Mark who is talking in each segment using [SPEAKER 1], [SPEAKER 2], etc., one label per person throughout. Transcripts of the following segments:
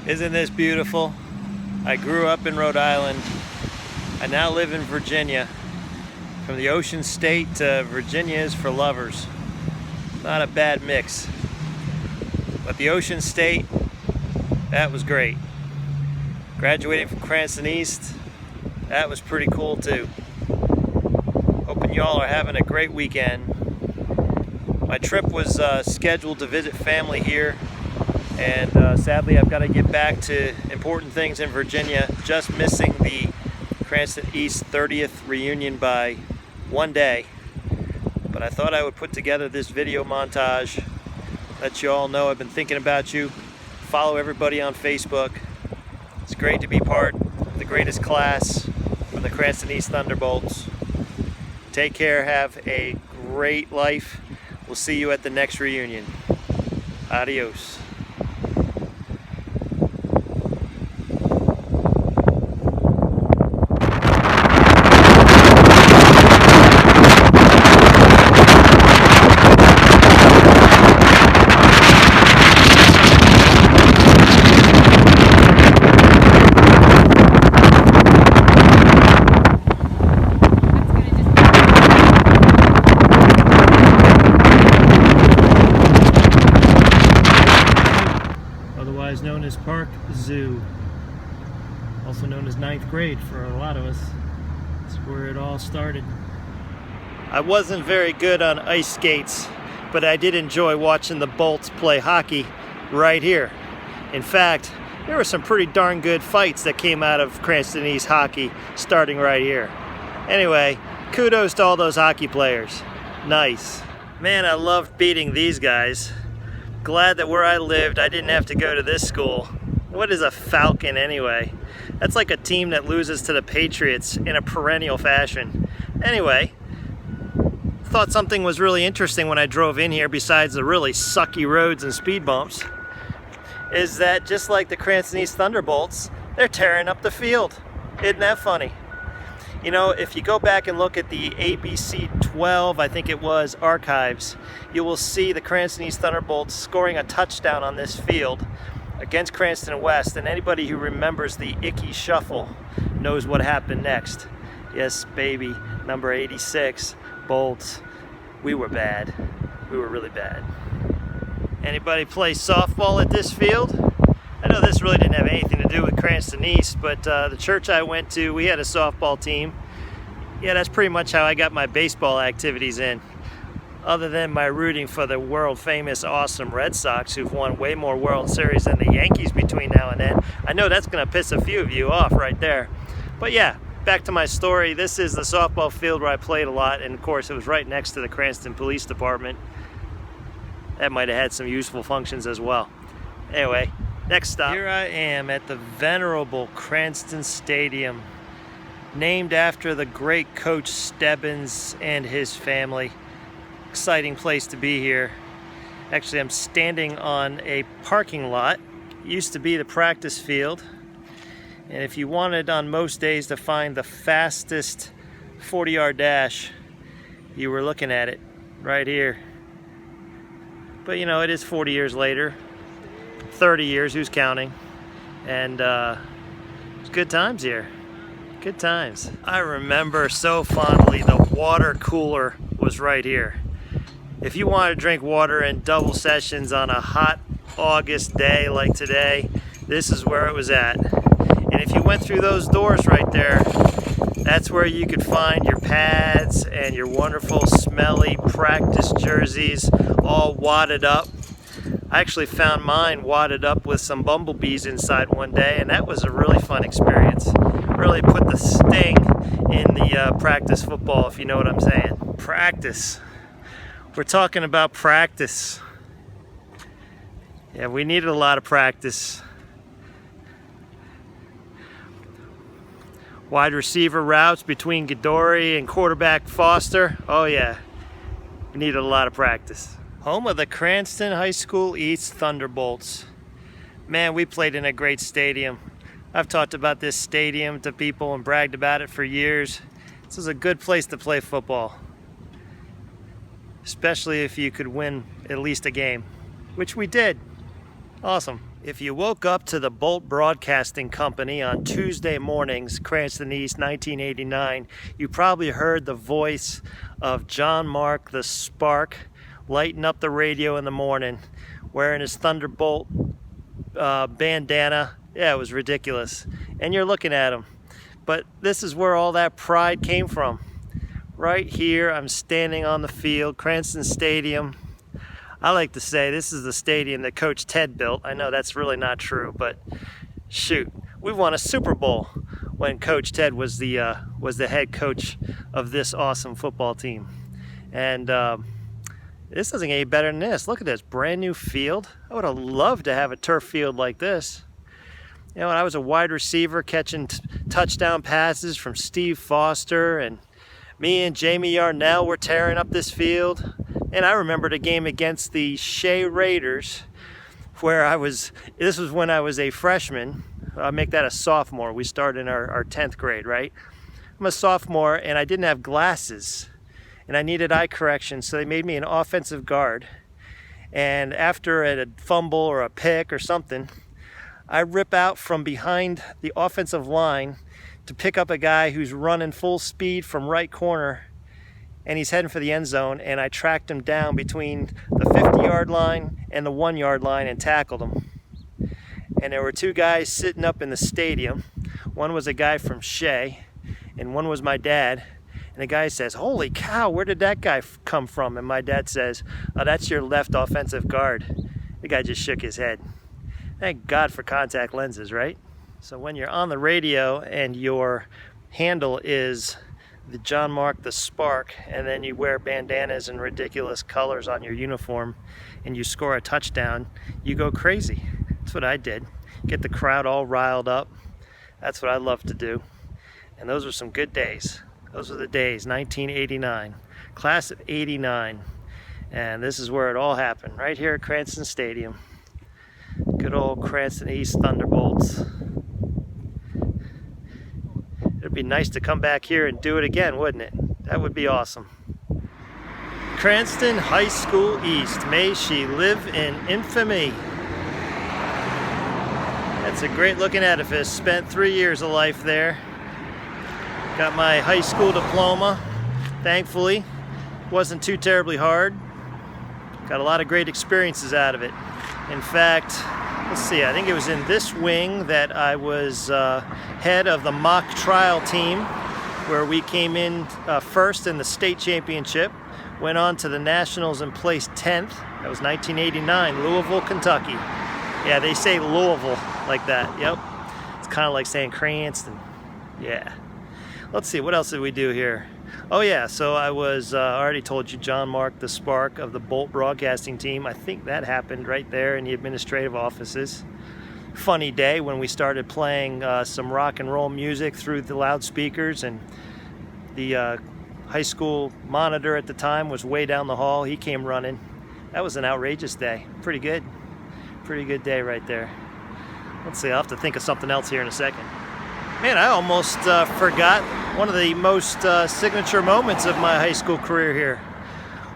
[SPEAKER 1] Isn't this beautiful? I grew up in Rhode Island. I now live in Virginia. From the ocean state to Virginia is for lovers. Not a bad mix. But the ocean state, that was great. Graduating from Cranston East, that was pretty cool too. Hoping y'all are having a great weekend. My trip was scheduled to visit family here, and sadly I've got to get back to important things in Virginia, just missing the Cranston East 30th reunion by one day. But I thought I would put together this video montage, let you all know I've been thinking about you. Follow everybody on Facebook. It's great to be part of the greatest class from the Cranston East Thunderbolts. Take care, have a great life. We'll see you at the next reunion. Adios. Otherwise known as Park Zoo, also known as 9th grade for a lot of us. That's where it all started. I wasn't very good on ice skates, but I did enjoy watching the Bolts play hockey right here. In fact, there were some pretty darn good fights that came out of Cranston East hockey starting right here. Anyway, kudos to all those hockey players. Nice. Man, I loved beating these guys. Glad that where I lived, I didn't have to go to this school. What is a Falcon anyway? That's like a team that loses to the Patriots in a perennial fashion. Anyway, thought something was really interesting when I drove in here, besides the really sucky roads and speed bumps, is that just like the Cranston East Thunderbolts, they're tearing up the field. Isn't that funny? You know, if you go back and look at the ABC 12, I think it was, archives, you will see the Cranston East Thunderbolts scoring a touchdown on this field against Cranston West, and anybody who remembers the Icky Shuffle knows what happened next. Yes, baby, number 86, Bolts. We were bad. We were really bad. Anybody play softball at this field? I know this really didn't have anything to do with Cranston East, but the church I went to, we had a softball team. Yeah, that's pretty much how I got my baseball activities in. Other than my rooting for the world famous awesome Red Sox, who've won way more World Series than the Yankees between now and then. I know that's gonna piss a few of you off right there. But yeah, back to my story. This is the softball field where I played a lot, and of course it was right next to the Cranston Police Department. That might have had some useful functions as well. Anyway, next stop. Here I am at the venerable Cranston Stadium, named after the great Coach Stebbins and his family. Exciting place to be here. Actually, I'm standing on a parking lot. It used to be the practice field. And if you wanted on most days to find the fastest 40-yard dash, you were looking at it right here. But you know, it is 40 years later. 30 years, who's counting? And it's good times here. Good times. I remember so fondly the water cooler was right here. If you wanted to drink water in double sessions on a hot August day like today, this is where it was at. And if you went through those doors right there, that's where you could find your pads and your wonderful smelly practice jerseys all wadded up. I actually found mine wadded up with some bumblebees inside one day, and that was a really fun experience. Really put the sting in the practice football, if you know what I'm saying. Practice. We're talking about practice. Yeah, we needed a lot of practice. Wide receiver routes between Gadoury and quarterback Foster. Oh yeah, we needed a lot of practice. Home of the Cranston High School East Thunderbolts. Man, we played in a great stadium. I've talked about this stadium to people and bragged about it for years. This is a good place to play football, especially if you could win at least a game, which we did. Awesome. If you woke up to the Bolt Broadcasting Company on Tuesday mornings, Cranston East, 1989, you probably heard the voice of Jean-Marc the Spark lighting up the radio in the morning, wearing his Thunderbolt bandana. Yeah, it was ridiculous. And you're looking at him. But this is where all that pride came from. Right here, I'm standing on the field, Cranston Stadium. I like to say this is the stadium that Coach Ted built. I know that's really not true, but shoot, we won a Super Bowl when Coach Ted was the head coach of this awesome football team. And this doesn't get any better than this. Look at this brand new field. I would have loved to have a turf field like this. You know, when I was a wide receiver catching touchdown passes from Steve Foster, and me and Jamie Yarnell were tearing up this field. And I remember the game against the Shea Raiders where this was when I was a freshman. I'll make that a sophomore. We started in our 10th grade, right? I'm a sophomore and I didn't have glasses and I needed eye correction, so they made me an offensive guard. And after a fumble or a pick or something, I rip out from behind the offensive line to pick up a guy who's running full speed from right corner, and he's heading for the end zone, and I tracked him down between the 50-yard line and the 1-yard line and tackled him. And there were two guys sitting up in the stadium. One was a guy from Shea, and one was my dad. And the guy says, "Holy cow, where did that guy come from?" And my dad says, "Oh, that's your left offensive guard." The guy just shook his head. Thank God for contact lenses, right? So when you're on the radio and your handle is the Jean-Marc the Spark, and then you wear bandanas and ridiculous colors on your uniform and you score a touchdown, you go crazy. That's what I did. Get the crowd all riled up. That's what I love to do. And those were some good days. Those were the days, 1989, class of 89. And this is where it all happened, right here at Cranston Stadium. Good old Cranston East Thunderbolts. It'd be nice to come back here and do it again, wouldn't it? That would be awesome. Cranston High School East. May she live in infamy. That's a great looking edifice. Spent 3 years of life there. Got my high school diploma, thankfully. Wasn't too terribly hard. Got a lot of great experiences out of it. In fact, let's see, I think it was in this wing that I was head of the mock trial team, where we came in first in the state championship, went on to the nationals and placed 10th. That was 1989, Louisville, Kentucky. Yeah, they say Louisville like that. Yep. It's kind of like saying Cranston. Yeah. Let's see, what else did we do here? Oh yeah, so I was, I already told you, Jean-Marc the Spark of the Bolt Broadcasting team. I think that happened right there in the administrative offices. Funny day when we started playing some rock and roll music through the loudspeakers, and the high school monitor at the time was way down the hall. He came running. That was an outrageous day. Pretty good. Pretty good day right there. Let's see, I'll have to think of something else here in a second. Man, I almost forgot one of the most signature moments of my high school career here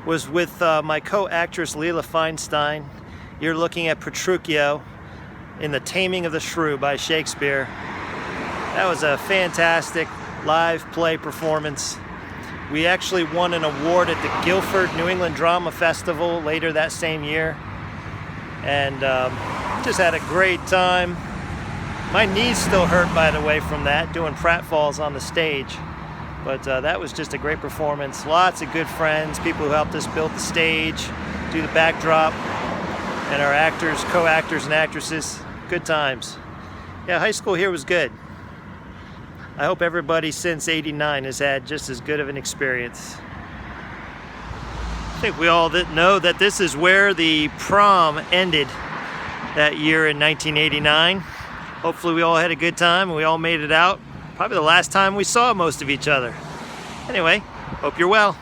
[SPEAKER 1] was with my co-actress Leela Feinstein. You're looking at Petruchio in The Taming of the Shrew by Shakespeare. That was a fantastic live play performance. We actually won an award at the Guilford New England Drama Festival later that same year. And just had a great time. My knees still hurt, by the way, from that, doing pratfalls on the stage. But that was just a great performance. Lots of good friends, people who helped us build the stage, do the backdrop, and our actors, co-actors, and actresses. Good times. Yeah, high school here was good. I hope everybody since '89 has had just as good of an experience. I think we all know that this is where the prom ended that year in 1989. Hopefully we all had a good time and we all made it out. Probably the last time we saw most of each other. Anyway, hope you're well.